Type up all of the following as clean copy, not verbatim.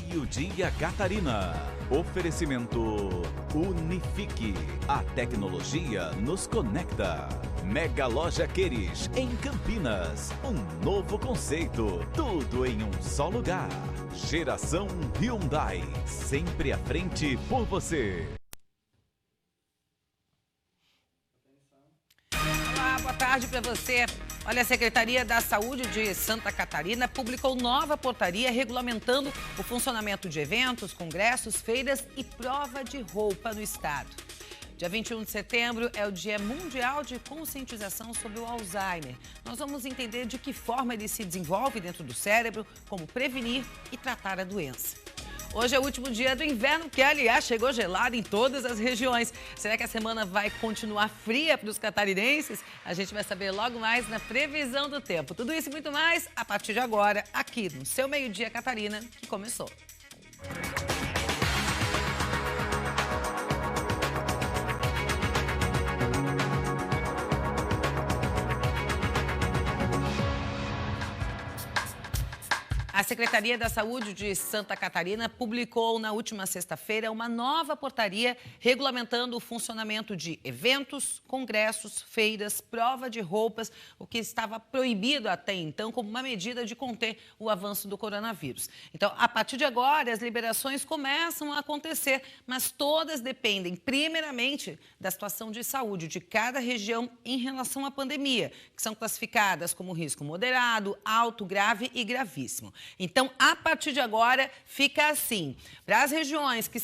Meio-Dia Catarina. Oferecimento Unifique. A tecnologia nos conecta. Mega Loja Queires, em Campinas. Um novo conceito. Tudo em um só lugar. Geração Hyundai. Sempre à frente por você. Olá, boa tarde para você. Olha, a Secretaria da Saúde de Santa Catarina publicou nova portaria regulamentando o funcionamento de eventos, congressos, feiras e prova de roupa no estado. Dia 21 de setembro é o Dia Mundial de Conscientização sobre o Alzheimer. Nós vamos entender de que forma ele se desenvolve dentro do cérebro, como prevenir e tratar a doença. Hoje é o último dia do inverno, que, aliás, chegou gelado em todas as regiões. Será que a semana vai continuar fria para os catarinenses? A gente vai saber logo mais na previsão do tempo. Tudo isso e muito mais a partir de agora, aqui no seu Meio-Dia Catarina, que começou. A Secretaria da Saúde de Santa Catarina publicou na última sexta-feira uma nova portaria regulamentando o funcionamento de eventos, congressos, feiras, prova de roupas, o que estava proibido até então como uma medida de conter o avanço do coronavírus. Então, a partir de agora, as liberações começam a acontecer, mas todas dependem primeiramente da situação de saúde de cada região em relação à pandemia, que são classificadas como risco moderado, alto, grave e gravíssimo. Então, a partir de agora, fica assim. Para as regiões que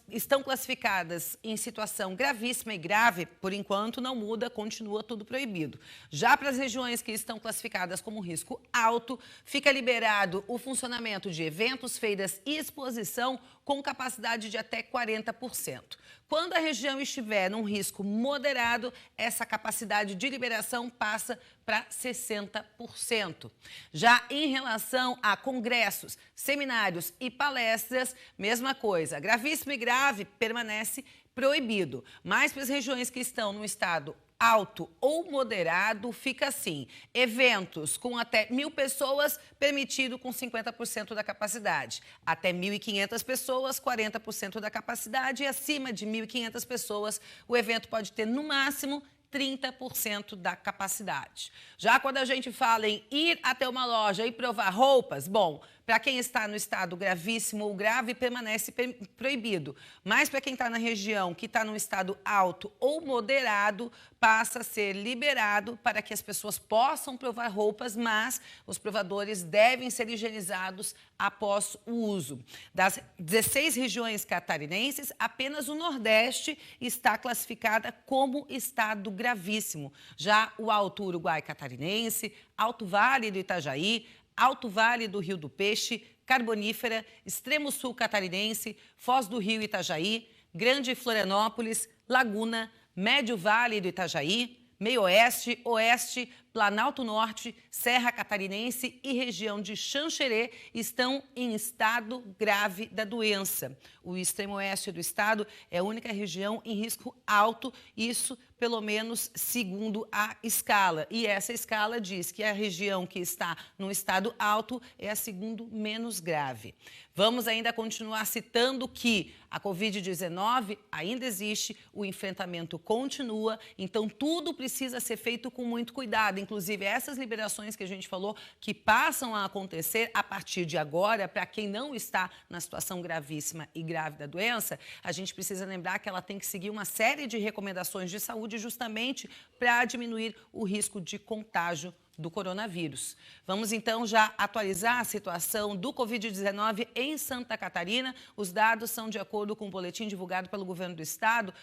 estão classificadas em situação gravíssima e grave, por enquanto não muda, continua tudo proibido. Já para as regiões que estão classificadas como risco alto, fica liberado o funcionamento de eventos, feiras e exposição com capacidade de até 40%. Quando a região estiver num risco moderado, essa capacidade de liberação passa para 60%. Já em relação a congressos, seminários e palestras, mesma coisa. Gravíssimo e grave permanece proibido. Mas para as regiões que estão no estado alto ou moderado, fica assim. Eventos com até 1.000 pessoas, permitido com 50% da capacidade. Até 1.500 pessoas, 40% da capacidade. E acima de 1.500 pessoas, o evento pode ter, no máximo, 30% da capacidade. Já quando a gente fala em ir até uma loja e provar roupas, bom, para quem está no estado gravíssimo ou grave, permanece proibido. Mas para quem está na região que está num estado alto ou moderado, passa a ser liberado para que as pessoas possam provar roupas, mas os provadores devem ser higienizados após o uso. Das 16 regiões catarinenses, apenas o Nordeste está classificada como estado gravíssimo. Já o Alto Uruguai catarinense, Alto Vale do Itajaí, Alto Vale do Rio do Peixe, Carbonífera, Extremo Sul catarinense, Foz do Rio Itajaí, Grande Florianópolis, Laguna, Médio Vale do Itajaí, Meio Oeste, Oeste, Planalto Norte, Serra Catarinense e região de Xanxerê estão em estado grave da doença. O extremo oeste do estado é a única região em risco alto, isso pelo menos segundo a escala. E essa escala diz que a região que está no estado alto é a segunda menos grave. Vamos ainda continuar citando que a Covid-19 ainda existe, o enfrentamento continua, então tudo precisa ser feito com muito cuidado. Inclusive, essas liberações que a gente falou, que passam a acontecer a partir de agora, para quem não está na situação gravíssima e grave da doença, a gente precisa lembrar que ela tem que seguir uma série de recomendações de saúde justamente para diminuir o risco de contágio do coronavírus. Vamos então já atualizar a situação do Covid-19 em Santa Catarina. Os dados são de acordo com o boletim divulgado pelo governo do estado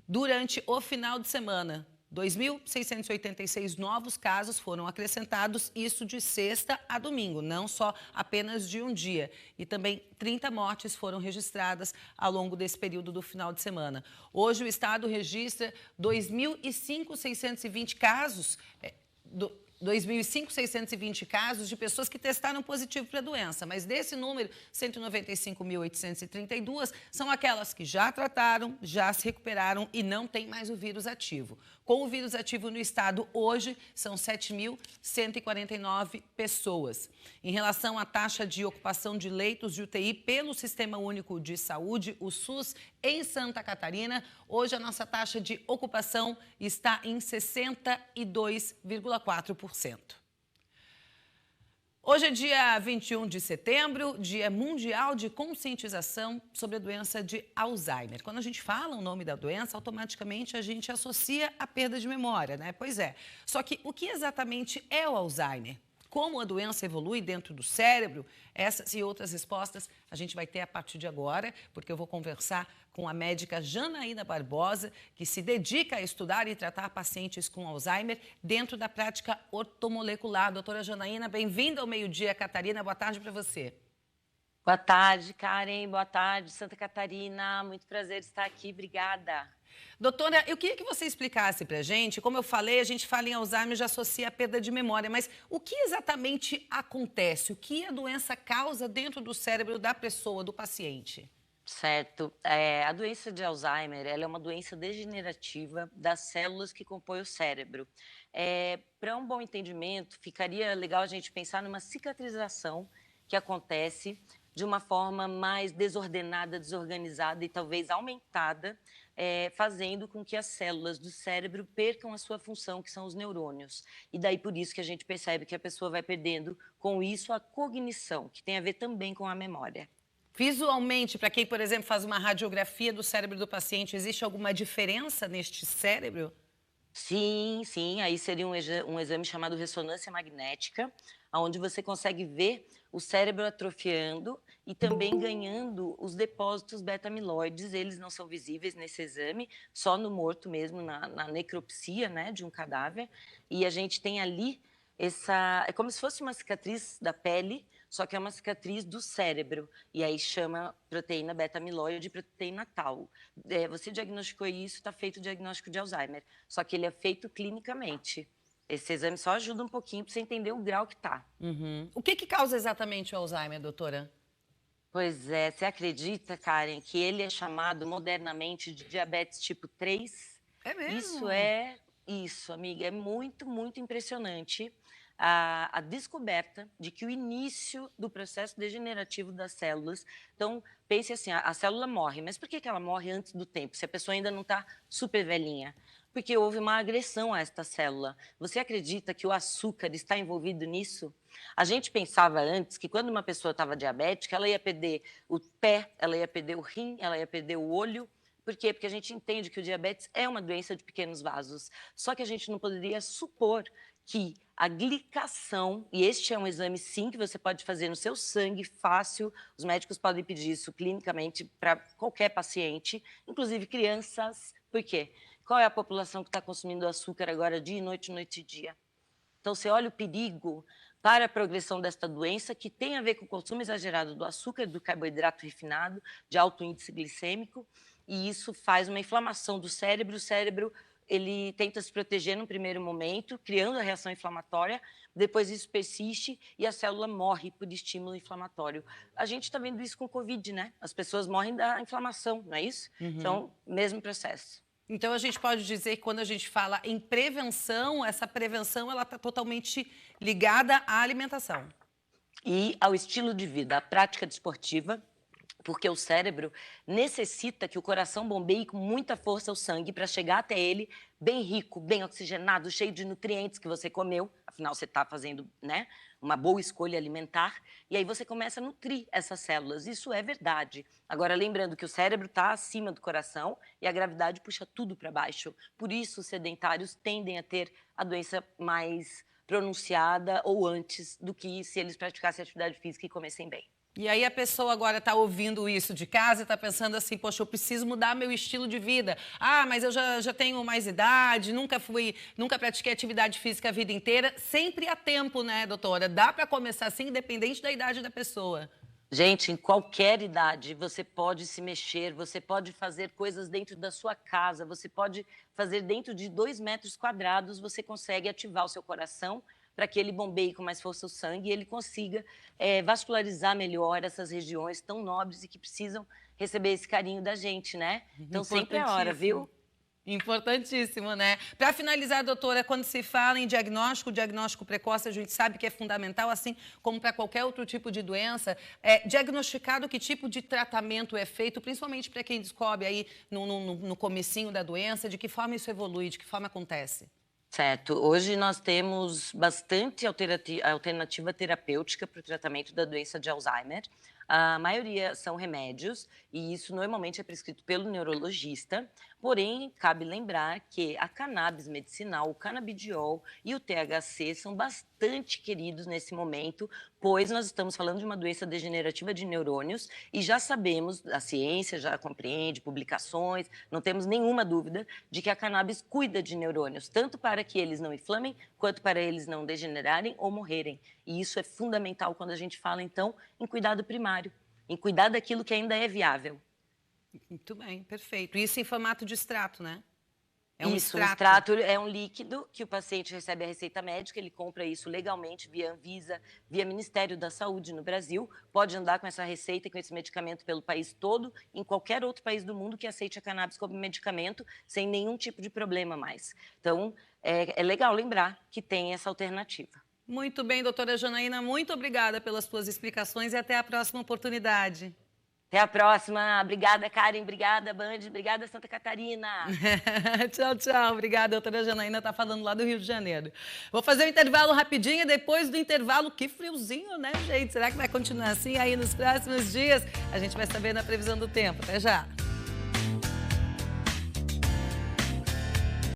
durante o final de semana. 2.686 novos casos foram acrescentados, isso de sexta a domingo, não só apenas de um dia. E também 30 mortes foram registradas ao longo desse período do final de semana. Hoje o estado registra 2.620 casos 2.620 casos de pessoas que testaram positivo para a doença, mas desse número, 195.832 são aquelas que já trataram, já se recuperaram e não têm mais o vírus ativo. Com o vírus ativo no estado hoje, são 7.149 pessoas. Em relação à taxa de ocupação de leitos de UTI pelo Sistema Único de Saúde, o SUS, em Santa Catarina, hoje a nossa taxa de ocupação está em 62,4%. Hoje é dia 21 de setembro, Dia Mundial de Conscientização sobre a doença de Alzheimer. Quando a gente fala o nome da doença, automaticamente a gente associa a perda de memória, né? Pois é. Só que o que exatamente é o Alzheimer? Como a doença evolui dentro do cérebro? Essas e outras respostas a gente vai ter a partir de agora, porque eu vou conversar com a médica Janaína Barbosa, que se dedica a estudar e tratar pacientes com Alzheimer dentro da prática ortomolecular. Doutora Janaína, bem-vinda ao Meio-Dia, Catarina. Boa tarde para você. Boa tarde, Karen. Boa tarde, Santa Catarina. Muito prazer estar aqui. Obrigada. Doutora, eu queria que você explicasse para a gente, como eu falei, a gente fala em Alzheimer, já associa a perda de memória, mas o que exatamente acontece? O que a doença causa dentro do cérebro da pessoa, do paciente? Certo. A doença de Alzheimer, ela é uma doença degenerativa das células que compõem o cérebro. Para um bom entendimento, ficaria legal a gente pensar numa cicatrização que acontece de uma forma mais desordenada, desorganizada e talvez aumentada, fazendo com que as células do cérebro percam a sua função, que são os neurônios. E daí por isso que a gente percebe que a pessoa vai perdendo, com isso, a cognição, que tem a ver também com a memória. Visualmente, para quem, por exemplo, faz uma radiografia do cérebro do paciente, existe alguma diferença neste cérebro? Sim, sim. Aí seria um exame chamado ressonância magnética, onde você consegue ver o cérebro atrofiando e também ganhando os depósitos beta-amiloides. Eles não são visíveis nesse exame, só no morto mesmo, na necropsia, né, de um cadáver. E a gente tem ali é como se fosse uma cicatriz da pele, só que é uma cicatriz do cérebro. E aí chama proteína beta-amiloide de proteína tau. Você diagnosticou isso, está feito o diagnóstico de Alzheimer. Só que ele é feito clinicamente. Esse exame só ajuda um pouquinho para você entender o grau que está. Uhum. O que causa exatamente o Alzheimer, doutora? Pois é, você acredita, Karen, que ele é chamado modernamente de diabetes tipo 3? É mesmo? Isso, amiga, é muito, muito impressionante a descoberta de que o início do processo degenerativo das células. Então, pense assim, a célula morre, mas por que ela morre antes do tempo, se a pessoa ainda não está super velhinha? Porque houve uma agressão a esta célula. Você acredita que o açúcar está envolvido nisso? A gente pensava antes que quando uma pessoa estava diabética, ela ia perder o pé, ela ia perder o rim, ela ia perder o olho. Por quê? Porque a gente entende que o diabetes é uma doença de pequenos vasos. Só que a gente não poderia supor que a glicação, e este é um exame sim que você pode fazer no seu sangue, fácil, os médicos podem pedir isso clinicamente para qualquer paciente, inclusive crianças. Por quê? Qual é a população que está consumindo açúcar agora dia e noite, noite e dia? Então, você olha o perigo para a progressão desta doença, que tem a ver com o consumo exagerado do açúcar, do carboidrato refinado, de alto índice glicêmico, e isso faz uma inflamação do cérebro. O cérebro, ele tenta se proteger no primeiro momento, criando a reação inflamatória, depois isso persiste e a célula morre por estímulo inflamatório. A gente está vendo isso com o Covid, né? As pessoas morrem da inflamação, não é isso? Uhum. Então, mesmo processo. Então, a gente pode dizer que quando a gente fala em prevenção, essa prevenção ela está totalmente ligada à alimentação. E ao estilo de vida, à prática desportiva, porque o cérebro necessita que o coração bombeie com muita força o sangue para chegar até ele bem rico, bem oxigenado, cheio de nutrientes que você comeu. Afinal, você está fazendo, né, uma boa escolha alimentar. E aí você começa a nutrir essas células. Isso é verdade. Agora, lembrando que o cérebro está acima do coração e a gravidade puxa tudo para baixo. Por isso, os sedentários tendem a ter a doença mais pronunciada ou antes do que se eles praticassem atividade física e comessem bem. E aí a pessoa agora está ouvindo isso de casa e está pensando assim, poxa, eu preciso mudar meu estilo de vida. Ah, mas eu já tenho mais idade, nunca pratiquei atividade física a vida inteira. Sempre há tempo, né, doutora? Dá para começar assim, independente da idade da pessoa. Gente, em qualquer idade, você pode se mexer, você pode fazer coisas dentro da sua casa, você pode fazer dentro de 2 metros quadrados, você consegue ativar o seu coração, para que ele bombeie com mais força o sangue e ele consiga vascularizar melhor essas regiões tão nobres e que precisam receber esse carinho da gente, né? Então, sempre é hora, viu? Importantíssimo, né? Para finalizar, doutora, quando se fala em diagnóstico precoce, a gente sabe que é fundamental, assim como para qualquer outro tipo de doença. Diagnosticado, que tipo de tratamento é feito, principalmente para quem descobre aí no comecinho da doença, de que forma isso evolui, de que forma acontece? Certo. Hoje nós temos bastante alternativa terapêutica para o tratamento da doença de Alzheimer. A maioria são remédios e isso normalmente é prescrito pelo neurologista. Porém, cabe lembrar que a cannabis medicinal, o canabidiol e o THC são bastante queridos nesse momento, pois nós estamos falando de uma doença degenerativa de neurônios e já sabemos, a ciência já compreende, publicações, não temos nenhuma dúvida de que a cannabis cuida de neurônios, tanto para que eles não inflamem, quanto para eles não degenerarem ou morrerem. E isso é fundamental quando a gente fala, então, em cuidado primário, em cuidar daquilo que ainda é viável. Muito bem, perfeito. Isso em formato de extrato, né? Um extrato é um líquido que o paciente recebe a receita médica, ele compra isso legalmente via Anvisa, via Ministério da Saúde no Brasil, pode andar com essa receita e com esse medicamento pelo país todo, em qualquer outro país do mundo que aceite a cannabis como medicamento, sem nenhum tipo de problema mais. Então, é legal lembrar que tem essa alternativa. Muito bem, doutora Janaína, muito obrigada pelas suas explicações e até a próxima oportunidade. Até a próxima. Obrigada, Karen. Obrigada, Band. Obrigada, Santa Catarina. Tchau, tchau. Obrigada, doutora Janaína está falando lá do Rio de Janeiro. Vou fazer um intervalo rapidinho e depois do intervalo, que friozinho, né, gente? Será que vai continuar assim aí nos próximos dias? A gente vai saber na previsão do tempo. Até já.